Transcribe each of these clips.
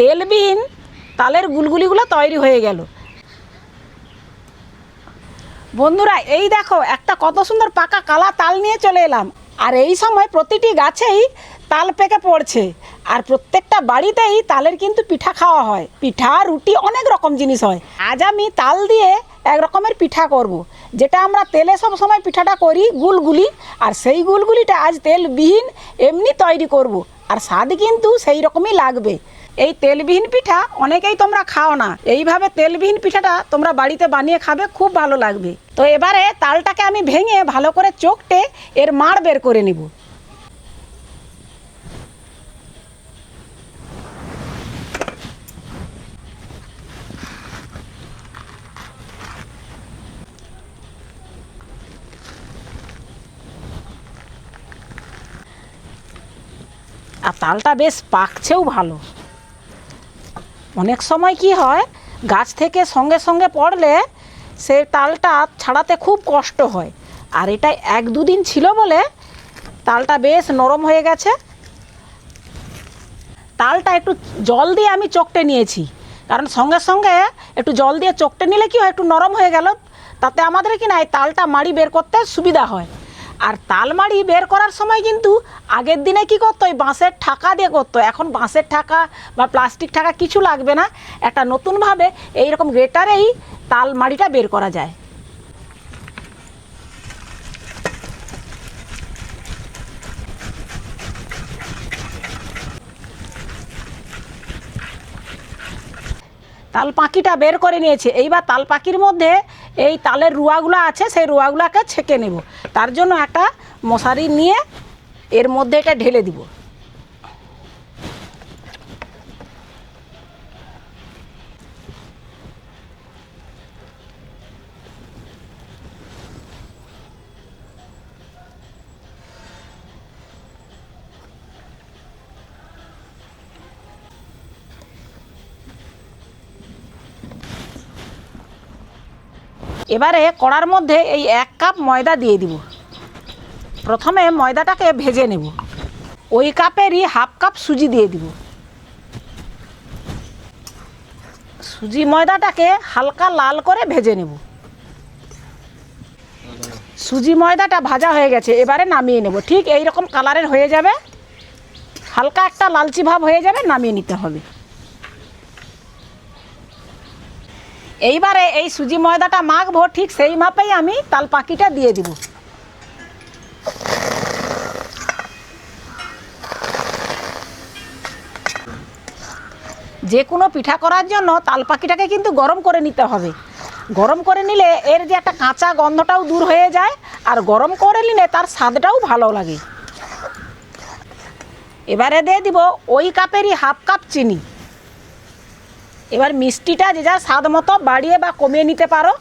তেলবিহীন তালের গুলগুলিগুলো তৈরি হয়ে গেল। বন্ধুরা এই দেখো একটা কত সুন্দর পাকা কালা তাল নিয়ে চলে এলাম। আর এই সময় প্রতিটি গাছেই তাল পেকে পড়ছে, আর প্রত্যেকটা বাড়িতেই তালের কিন্তু পিঠা খাওয়া হয়। পিঠা রুটি অনেক রকম জিনিস হয়। আজ আমি তাল দিয়ে এক রকমের পিঠা করব, যেটা আমরা তেলে সব সময় পিঠাটা করি গুলগুলি, আর সেই গুলগুলিটা আজ তেলবিহীন এমনি তৈরি করব, আর স্বাদ কিন্তু সেই রকমই লাগবে। এই তেলবিহীন পিঠা অনেকেই তোমরা খাও না, এইভাবে তেলবিহীন পিঠাটা তোমরা বাড়িতে বানিয়ে খাবে, খুব ভালো লাগবে। তো এবারে তালটাকে আমি ভেঙে ভালো করে চোকটে এর মাড় বের করে নেব। আর তালটা বেশ পাকছেও ভালো। অনেক সময় কি হয়, গাছ থেকে সঙ্গে সঙ্গে পড়লে সে তালটা ছাড়াতে খুব কষ্ট হয়, আর এটা 1-2 দিন ছিল বলে তালটা বেশ নরম হয়ে গেছে। তালটা একটু জল দিয়ে আমি চকটে নিয়েছি, কারণ সঙ্গে সঙ্গে একটু জল দিয়ে চকটে নিলে কি হয়, একটু নরম হয়ে গেল, তাতে আমাদের কি না এই তালটা মাড়ি বের করতে সুবিধা হয়। আর তাল মাড়ি বের করার সময় কিন্তু আগের দিনে কি করতো, ওই বাঁশের ঠাকা দিয়ে করতো। এখন বাঁশের ঠাকা বা প্লাস্টিক ঠাকা কিছু লাগবে না, একটা নতুনভাবে এইরকম গ্রেটারেই তাল মাড়িটা বের করা যায়। তাল পাখিটা বের করে নিয়েছে। এইবার তাল পাখির মধ্যে এই তালের রুয়াগুলো আছে, সেই রুয়াগুলোকে ছেঁকে নেব। তার জন্য একটা মশারি নিয়ে এর মধ্যে এটা ঢেলে দিব। এবারে কড়ার মধ্যে এই 1 কাপ ময়দা দিয়ে দিব। প্রথমে ময়দাটাকে ভেজে নেব। ওই কাপেরই 1/2 কাপ সুজি দিয়ে দিব। সুজি ময়দাটাকে হালকা লাল করে ভেজে নেব। সুজি ময়দাটা ভাজা হয়ে গেছে, এবারে নামিয়ে নেব। ঠিক এই রকম কালারের হয়ে যাবে, হালকা একটা লালচি ভাব হয়ে যাবে, নামিয়ে নিতে হবে। এইবারে এই সুজি ময়দাটা মাখবো, ঠিক সেই মাপেই আমি তাল পাখিটা দিয়ে দিব। যে কোনো পিঠা করার জন্য তাল পাখিটাকে কিন্তু গরম করে নিতে হবে। গরম করে নিলে এর যে একটা কাঁচা গন্ধটাও দূর হয়ে যায়, আর গরম করে নিলে তার স্বাদটাও ভালো লাগে। এবারে দিয়ে দিব ওই কাপেরই 1/2 কাপ চিনি। এবার মিষ্টিটা যে যার স্বাদ মতো বাড়িয়ে বা কমিয়ে নিতে পারো।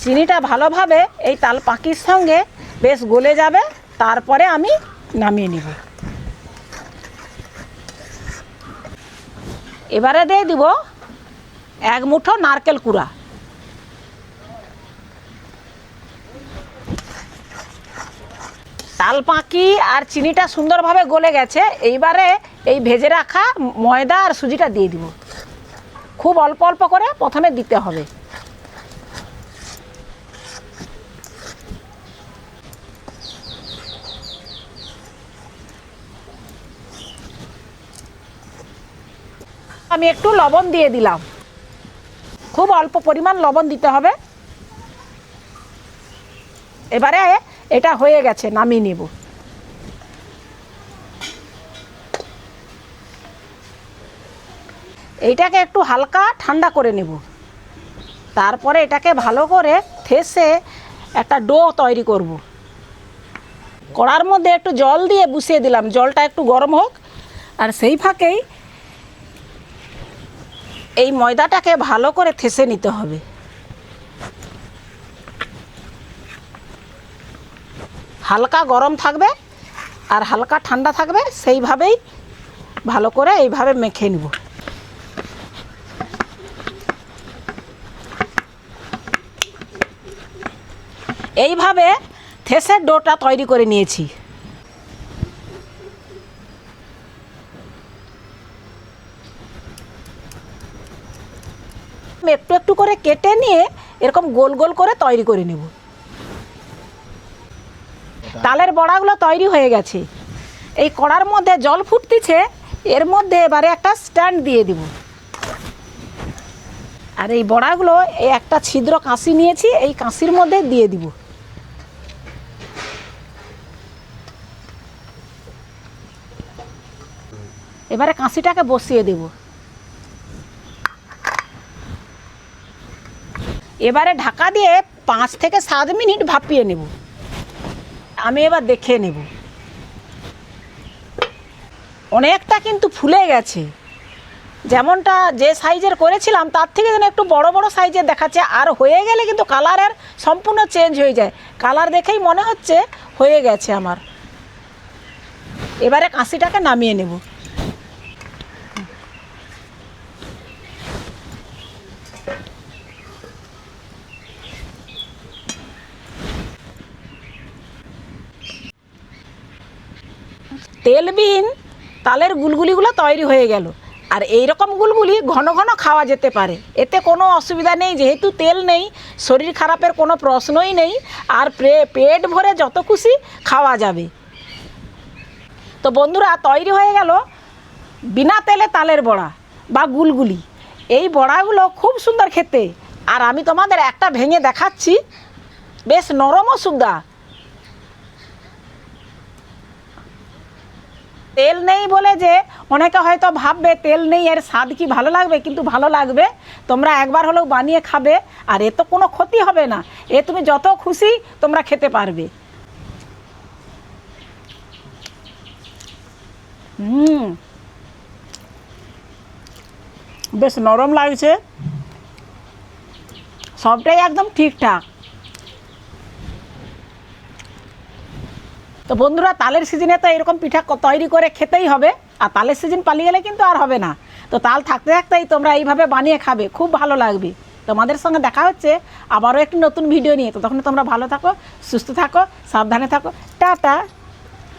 চিনিটা ভালোভাবে এই তাল পাখির সঙ্গে বেশ গলে যাবে, তারপরে আমি নামিয়ে নেব। এবারে দিয়ে দিব 1 মুঠো নারকেল কুড়া। তাল পাখি আর চিনিটা সুন্দরভাবে গলে গেছে। এইবারে এই ভেজে রাখা ময়দা আর সুজিটা দিয়ে দিব। খুব অল্প অল্প করে প্রথমে দিতে হবে। আমি একটু লবণ দিয়ে দিলাম, খুব অল্প পরিমাণ লবণ দিতে হবে। এবারে এটা হয়ে গেছে, নামিয়ে নেব। এইটাকে একটু হালকা ঠান্ডা করে নেব। তারপরে এটাকে ভালো করে থেসে একটা ডো তৈরি করব। কড়ার মধ্যে একটু জল দিয়ে বসিয়ে দিলাম, জলটা একটু গরম হোক, আর সেই ফাঁকেই এই ময়দাটাকে ভালো করে থেসে নিতে হবে। হালকা গরম থাকবে আর হালকা ঠান্ডা থাকবে, সেইভাবেই ভালো করে এইভাবে মেখে নেব। এইভাবে থেসের ডোটা তৈরি করে নিয়েছি। নিয়ে এরকম গোল গোল করে তৈরি করে নেব। তালের বড়াগুলো তৈরি হয়ে গেছে। এই কড়ার মধ্যে জল ফুটতেছে, এর মধ্যে এবারে একটা স্ট্যান্ড দিয়ে দিব। আর এই বড়াগুলো এই একটা ছিদ্র কাঁচি নিয়েছি, এই কাঁচির মধ্যে দিয়ে দিব। এবারে কাঁচিটাকে বসিয়ে দেব। এবারে ঢাকা দিয়ে 5 থেকে 7 মিনিট ভাপিয়ে নেব। আমি এবার দেখে নেব। অনেকটা কিন্তু ফুলে গেছে, যেমনটা যে সাইজের করেছিলাম তার থেকে যেন একটু বড় বড় সাইজের দেখাচ্ছে। আর হয়ে গেলে কিন্তু কালারের সম্পূর্ণ চেঞ্জ হয়ে যায়, কালার দেখেই মনে হচ্ছে হয়ে গেছে আমার। এবারে কাঁচিটাকে নামিয়ে নেব। তেলবিহীন তালের গুলগুলিগুলো তৈরি হয়ে গেল। আর এই রকম গুলগুলি ঘন ঘন খাওয়া যেতে পারে, এতে কোনো অসুবিধা নেই। যেহেতু তেল নেই, শরীর খারাপের কোনো প্রশ্নই নেই। আর পেট ভরে যত খুশি খাওয়া যাবে। তো বন্ধুরা, তৈরি হয়ে গেল বিনা তেলে তালের বড়া বা গুলগুলি। এই বড়াগুলো খুব সুন্দর খেতে। আর আমি তোমাদের একটা ভেঙে দেখাচ্ছি, বেশ নরমও সুন্দর। তেল নেই বলে যে অনেকে হয়তো ভাববে তেল নেই এর স্বাদ কি ভালো লাগবে, কিন্তু ভালো লাগবে। তোমরা একবার হলেও বানিয়ে খাবে, আর এ তো কোনো ক্ষতি হবে না। এ তুমি যত খুশি তোমরা খেতে পারবে। বেশ নরম লাগছে, সবটাই একদম ঠিকঠাক। তো বন্ধুরা, তালের সিজনে তো এরকম পিঠা তৈরি করে খেতেই হবে। আর তালের সিজন পালিয়ে গেলে কিন্তু আর হবে না। তো তাল থাকতে থাকতেই তোমরা এইভাবে বানিয়ে খাবে, খুব ভালো লাগবে। তোমাদের সঙ্গে দেখা হচ্ছে আবারও একটি নতুন ভিডিও নিয়ে। তো তখন তোমরা ভালো থাকো, সুস্থ থাকো, সাবধানে থাকো। টাটা।